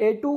A2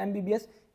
MBBS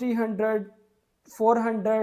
300, 400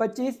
25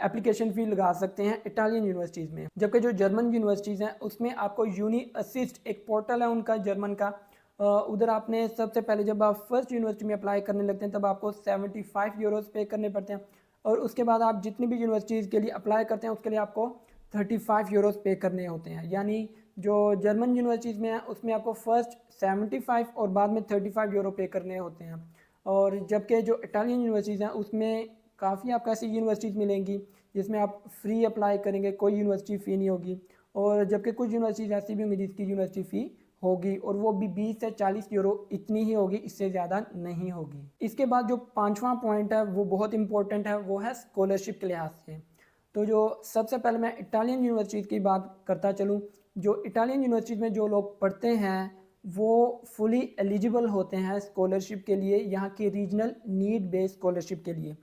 application fee लगा सकते हैं इटालियन यूनिवर्सिटीज़ में। जबकि जो जर्मन यूनिवर्सिटीज़ हैं उसमें आपको यूनी असिस्ट एक पोर्टल है उनका जर्मन का, उधर आपने सबसे पहले जब आप फर्स्ट यूनिवर्सिटी में अप्लाई करने लगते हैं तब आपको 75 यूरोज़ पे करने पड़ते हैं, और उसके बाद आप जितनी भी यूनिवर्सिटीज़ के लिए अप्लाई करते हैं उसके लिए आपको 35 यूरोज़ पे करने होते हैं। यानी जो जर्मन यूनिवर्सिटीज़ में है उसमें आपको फ़र्स्ट 75 और बाद में 35 यूरो पे करने होते हैं। और जबकि जो इटालियन यूनिवर्सिटीज़ हैं उसमें काफ़ी आपको ऐसी यूनिवर्सिटीज़ मिलेंगी जिसमें आप फ्री अप्लाई करेंगे, कोई यूनिवर्सिटी फ़ी नहीं होगी, और जबकि कुछ यूनिवर्सिटीज़ ऐसी भी होंगी जिसकी यूनिवर्सिटी फ़ी होगी और वो भी 20 से 40 यूरो इतनी ही होगी, इससे ज़्यादा नहीं होगी। इसके बाद जो पांचवा पॉइंट है वो बहुत इंपॉर्टेंट है, वो है स्कॉलरशिप के लिहाज से। तो जो सबसे पहले मैं इटालियन यूनिवर्सिटीज़ की बात करता चलूँ, जो इटालियन यूनिवर्सिटीज़ में जो लोग पढ़ते हैं वो फुली एलिजिबल होते हैं स्कॉलरशिप के लिए, यहाँ की रीजनल नीड बेस्ड स्कॉलरशिप के लिए।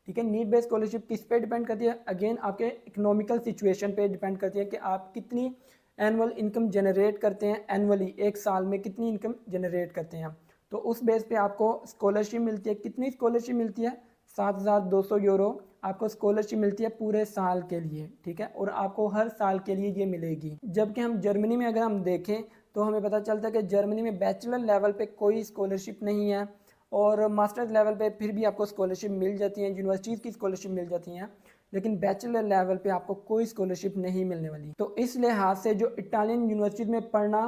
ठीक है, नीड बेस्ड स्कॉलरशिप किस पे डिपेंड करती है? अगेन आपके इकोनॉमिकल सिचुएशन पे डिपेंड करती है कि आप कितनी एनुअल इनकम जनरेट करते हैं, एनुअली एक साल में कितनी इनकम जनरेट करते हैं, तो उस बेस पे आपको स्कॉलरशिप मिलती है। कितनी स्कॉलरशिप मिलती है? 7,200 यूरो आपको स्कॉलरशिप मिलती है पूरे साल के लिए। ठीक है, और आपको हर साल के लिए ये मिलेगी। जबकि हम जर्मनी में अगर हम देखें तो हमें पता चलता है कि जर्मनी में बैचलर लेवल पे कोई स्कॉलरशिप नहीं है, और मास्टर्स लेवल पे फिर भी आपको स्कॉलरशिप मिल जाती है, यूनिवर्सिटीज़ की स्कॉलरशिप मिल जाती हैं, लेकिन बैचलर लेवल पे आपको कोई स्कॉलरशिप नहीं मिलने वाली। तो इस लिहाज से जो इटालियन यूनिवर्सिटीज़ में पढ़ना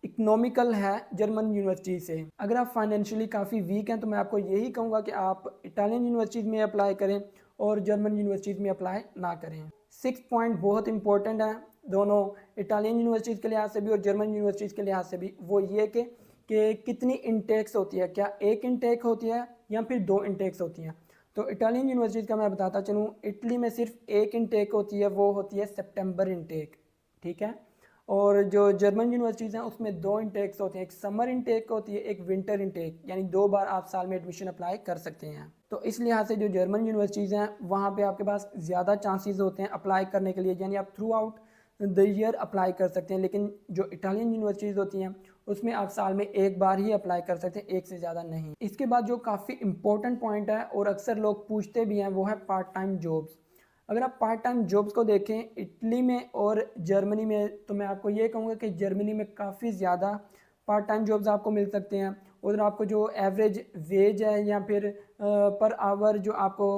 इकोनॉमिकल है जर्मन यूनिवर्सिटी से। अगर आप फाइनेंशियली काफ़ी वीक हैं तो मैं आपको यही कहूँगा कि आप इटालियन यूनिवर्सिटीज़ में अप्लाई करें और जर्मन यूनिवर्सिटीज़ में अप्लाई ना करें। 6 पॉइंट बहुत इंपॉर्टेंट है दोनों इटालियन यूनिवर्सिटीज़ के लिहाज से भी और जर्मन यूनिवर्सिटीज़ के लिहाज से भी, वो ये कि कितनी इनटेक्स होती है, क्या एक इनटेक होती है या फिर 2 इनटेक्स होती हैं। तो इटालियन यूनिवर्सिटीज़ का मैं बताता चलूँ, इटली में सिर्फ एक इनटेक होती है, वो होती है सितंबर इनटेक। ठीक है, और जो जर्मन यूनिवर्सिटीज़ हैं उसमें 2 इनटेक्स होती हैं, एक समर इनटेक होती है, एक विंटर इनटेक, यानी 2 बार आप साल में एडमिशन अप्लाई कर सकते हैं। तो इस लिहाज से जो जर्मन यूनिवर्सिटीज़ हैं वहाँ पे आपके पास ज़्यादा चांसेस होते हैं अप्लाई करने के लिए, यानी आप through out the year apply कर सकते हैं। लेकिन जो इटालियन यूनिवर्सिटीज़ होती हैं उसमें आप साल में एक बार ही अप्लाई कर सकते हैं, एक से ज़्यादा नहीं। इसके बाद जो काफ़ी इंपॉर्टेंट पॉइंट है और अक्सर लोग पूछते भी हैं वो है पार्ट टाइम जॉब्स। अगर आप पार्ट टाइम जॉब्स को देखें इटली में और जर्मनी में, तो मैं आपको ये कहूँगा कि जर्मनी में काफ़ी ज़्यादा पार्ट टाइम जॉब्स आपको मिल सकते हैं। उधर आपको जो एवरेज वेज है या फिर पर आवर जो आपको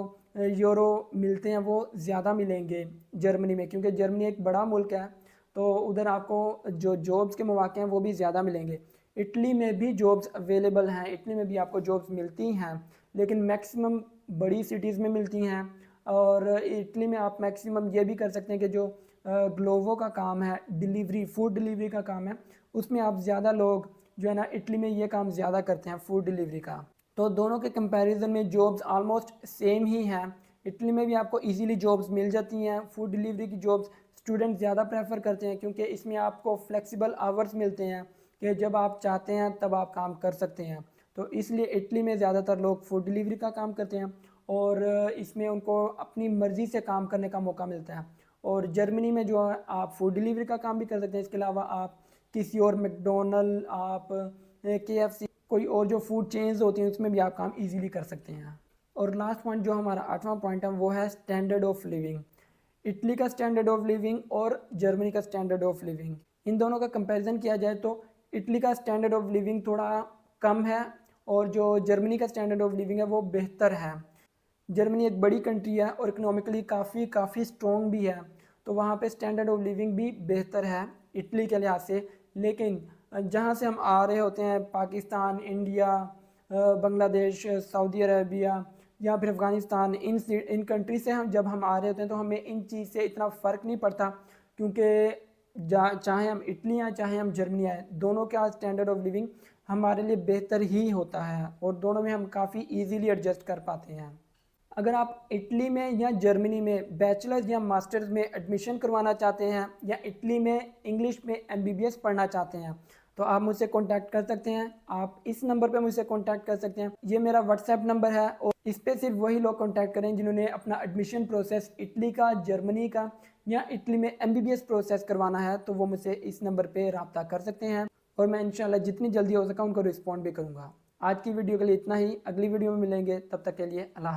यूरो मिलते हैं वो ज़्यादा मिलेंगे जर्मनी में, क्योंकि जर्मनी एक बड़ा मुल्क है तो उधर आपको जो जॉब्स के मौके हैं वो भी ज़्यादा मिलेंगे। इटली में भी जॉब्स अवेलेबल हैं, इटली में भी आपको जॉब्स मिलती हैं, लेकिन मैक्सिमम बड़ी सिटीज़ में मिलती हैं। और इटली में आप मैक्सिमम ये भी कर सकते हैं कि जो ग्लोवो का काम है, डिलीवरी फूड डिलीवरी का काम है, उसमें आप ज़्यादा लोग जो है ना इटली में ये काम ज़्यादा करते हैं फूड डिलीवरी का। तो दोनों के कंपैरिजन में जॉब्स ऑलमोस्ट सेम ही हैं। इटली में भी आपको इजीली जॉब्स मिल जाती हैं। फूड डिलीवरी की जॉब्स स्टूडेंट ज़्यादा प्रेफर करते हैं क्योंकि इसमें आपको फ्लेक्सिबल आवर्स मिलते हैं कि जब आप चाहते हैं तब आप काम कर सकते हैं। तो इसलिए इटली में ज़्यादातर लोग फूड डिलीवरी का काम करते हैं और इसमें उनको अपनी मर्ज़ी से काम करने का मौका मिलता है। और जर्मनी में जो है आप फूड डिलीवरी का काम भी कर सकते हैं, इसके अलावा आप किसी और मैकडोनल्ड, आप KFC, कोई और जो फूड चेन्स होती हैं उसमें भी आप काम इजीली कर सकते हैं। और लास्ट पॉइंट जो हमारा 8वां पॉइंट है वो है स्टैंडर्ड ऑफ लिविंग। इटली का स्टैंडर्ड ऑफ लिविंग और जर्मनी का स्टैंडर्ड ऑफ लिविंग, इन दोनों का कंपैरिजन किया जाए तो इटली का स्टैंडर्ड ऑफ लिविंग थोड़ा कम है और जो जर्मनी का स्टैंडर्ड ऑफ लिविंग है वो बेहतर है। जर्मनी एक बड़ी कंट्री है और इकोनॉमिकली काफ़ी स्ट्रॉन्ग भी है, तो वहाँ पे स्टैंडर्ड ऑफ लिविंग भी बेहतर है इटली के लिहाज से। लेकिन जहाँ से हम आ रहे होते हैं, Pakistan, India, Bangladesh, Saudi Arabia या फिर अफ़गानिस्तान, इन कंट्री से हम जब हम आ रहे होते हैं तो हमें इन चीज़ से इतना फ़र्क नहीं पड़ता, क्योंकि चाहे हम इटली आए चाहे हम जर्मनी आए, दोनों का स्टैंडर्ड ऑफ लिविंग हमारे लिए बेहतर ही होता है और दोनों में हम काफ़ी इजीली एडजस्ट कर पाते हैं। अगर आप इटली में या जर्मनी में बैचलर्स या मास्टर्स में एडमिशन करवाना चाहते हैं या इटली में इंग्लिश में MBBS पढ़ना चाहते हैं तो आप मुझसे कांटेक्ट कर सकते हैं। आप इस नंबर पे मुझसे कांटेक्ट कर सकते हैं, ये मेरा व्हाट्सएप नंबर है और इस पे सिर्फ वही लोग कांटेक्ट करें जिन्होंने अपना एडमिशन प्रोसेस इटली का, जर्मनी का या इटली में MBBS प्रोसेस करवाना है, तो वो मुझसे इस नंबर पर रब्ता कर सकते हैं और मैं इंशाल्लाह जितनी जल्दी हो सका उनको रिस्पॉन्ड भी करूँगा। आज की वीडियो के लिए इतना ही, अगली वीडियो में मिलेंगे, तब तक के लिए अल्लाह।